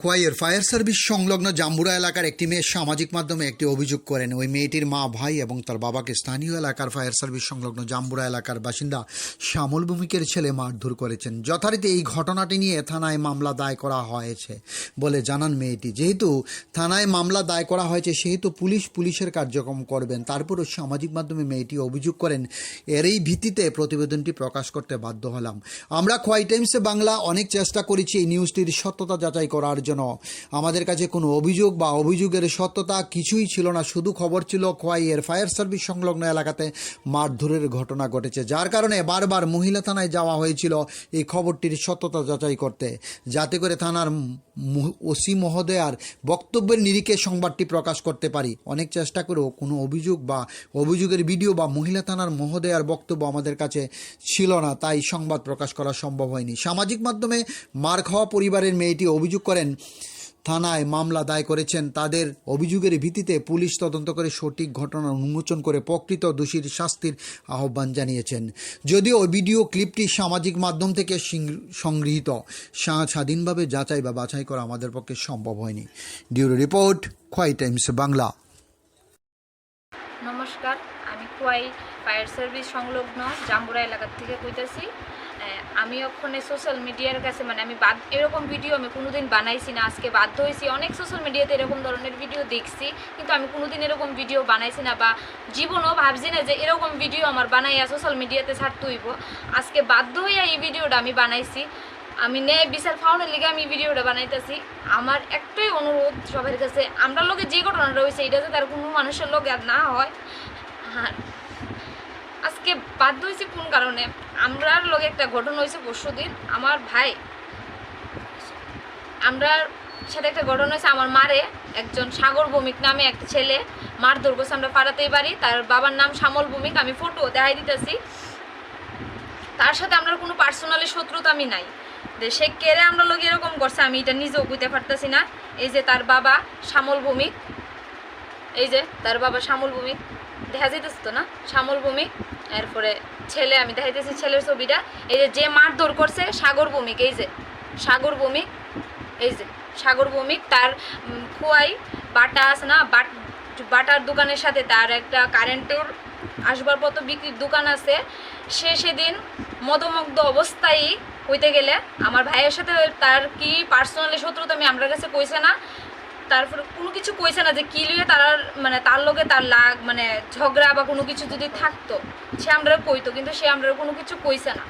খোয়াইয়ের fire service সংলগ্ন জাম্বুরা এলাকার একটি মেয়ে সামাজিক মাধ্যমে একটি অভিযোগ করেন। ওই মেয়েটির মা, ভাই এবং তার বাবাকে স্থানীয় এলাকার ফায়ার সার্ভিস সংলগ্ন জাম্বুরা এলাকার বাসিন্দা শ্যামল ভৌমিকের ছেলে মারধর করেছেন। যথারীতি এই ঘটনাটি নিয়ে থানায় মামলা দায় করা হয়েছে বলে জানান মেয়েটি। যেহেতু থানায় মামলা দায় করা হয়েছে সেহেতু পুলিশের কার্যক্রম করবেন। তারপরও সামাজিক মাধ্যমে মেয়েটি অভিযোগ করেন। এরই ভিত্তিতে প্রতিবেদনটি প্রকাশ করতে বাধ্য হলাম। আমরা খোয়াই টাইমসে বাংলা অনেক চেষ্টা করেছি এই নিউজটির সত্যতা যাচাই করার জন্য। আমাদের কাছে কোনো অভিযোগ বা অভিযোগের সত্যতা কিছুই ছিল না, শুধু খবর ছিল খোয়াইয়ের ফায়ার সার্ভিস সংলগ্ন এলাকাতে মারধরের ঘটনা ঘটেছে, যার কারণে বারবার মহিলা থানায় যাওয়া হয়েছিল এই খবরটির সত্যতা যাচাই করতে, যাতে করে থানার ওসি মহোদয়ার বক্তব্যের নিরিখে সংবাদটি প্রকাশ করতে পারি। অনেক চেষ্টা করেও কোনো অভিযোগ বা অভিযোগের ভিডিও বা মহিলা থানার মহোদয়ার বক্তব্য আমাদের কাছে ছিল না, তাই সংবাদ প্রকাশ করা সম্ভব হয়নি। সামাজিক মাধ্যমে মার খাওয়া পরিবারের মেয়েটি অভিযোগ করেন থানায় মামলা দায় করেছেন। তাদের অভিযোগের ভিত্তিতে পুলিশ তদন্ত করে সঠিক ঘটনা উন্মোচন করে প্রকৃত দোষীর শাস্তির আহ্বান জানিয়েছেন। যদিও ওই ভিডিও ক্লিপটি সামাজিক মাধ্যম থেকে সংগৃহীত, স্বাধীনভাবে যাচাই বা বাছাই করা আমাদের পক্ষে সম্ভব হয়নি। Bureau report, Khowai Times Bangla. নমস্কার, আমি খোয়াই ফায়ার সার্ভিস সংলগ্ন জাম্বুরা এলাকা থেকে কইতেছি। আমি ওখানে সোশ্যাল মিডিয়ার কাছে আমি এরকম ভিডিও আমি কোনোদিন বানাইছি না, আজকে বাধ্য হয়েছি। অনেক সোশ্যাল মিডিয়াতে এরকম ধরনের ভিডিও দেখছি, কিন্তু আমি কোনোদিন এরকম ভিডিও বানাইছি না বা জীবনও ভাবছি না যে এরকম ভিডিও আমার বানাইয়া সোশ্যাল মিডিয়াতে ছাড়তে হইব। আজকে বাধ্য হইয়া এই ভিডিওটা আমি বানাইছি। আমি ন্যায় বিচার পাওয়ার লিগে আমি ভিডিওটা বানাইতেছি। আমার একটাই অনুরোধ সবার কাছে, আমরা লোকে যে ঘটনাটা হয়েছে এটা যাতে আর কোনো মানুষের লোক আর না হয়। আর আজকে বাধ্য হয়েছি কোন কারণে, আমরার লোকে একটা ঘটনা হয়েছে পরশুদিন। আমার ভাই, আমরার সাথে একটা ঘটনা হয়েছে। আমার মারে একজন সাগর ভৌমিক নামে একটা ছেলে মারধর করছে। আমরা পাড়াতেই বাড়ি, তার বাবার নাম শ্যামল ভৌমিক। আমি ফটো দেখাই দিতেছি। তার সাথে আমরা কোনো পার্সোনালি শত্রুতা আমি নাই, সে কেড়ে আমরা লোক এরকম করছে আমি এটা নিজেও বুঝতে পারতেছি না। এই যে তার বাবা শ্যামল ভৌমিক, এই যে তার বাবা শ্যামল ভৌমিক, দেখা যাইতেছে তো না, শ্যামল ভৌমিক। এরপরে ছেলে, আমি দেখাইতেছি ছেলের ছবিটা। এই যে মারধর করছে সাগর ভৌমিক, এই যে সাগর ভৌমিক, এই যে সাগর ভৌমিক। তার খোয়াই বাটা আছে না, বাটার দোকানের সাথে তার একটা কারেন্টের আসবাবপত্র বিক্রির দোকান আছে। সে সেদিন মদমগ্ধ অবস্থায় হইতে গেলে আমার ভাইয়ের সাথে তার কি পার্সোনালি শত্রুতা আমি আমার কাছে কইছে না। তারপরে কোনো কিছু কইছে না যে কি লিয়ে তার তার লগে তার ঝগড়া বা কোনো কিছু যদি থাকতো সে আমরা কইতো, কিন্তু সে আমরা কোনো কিছু কইছে না।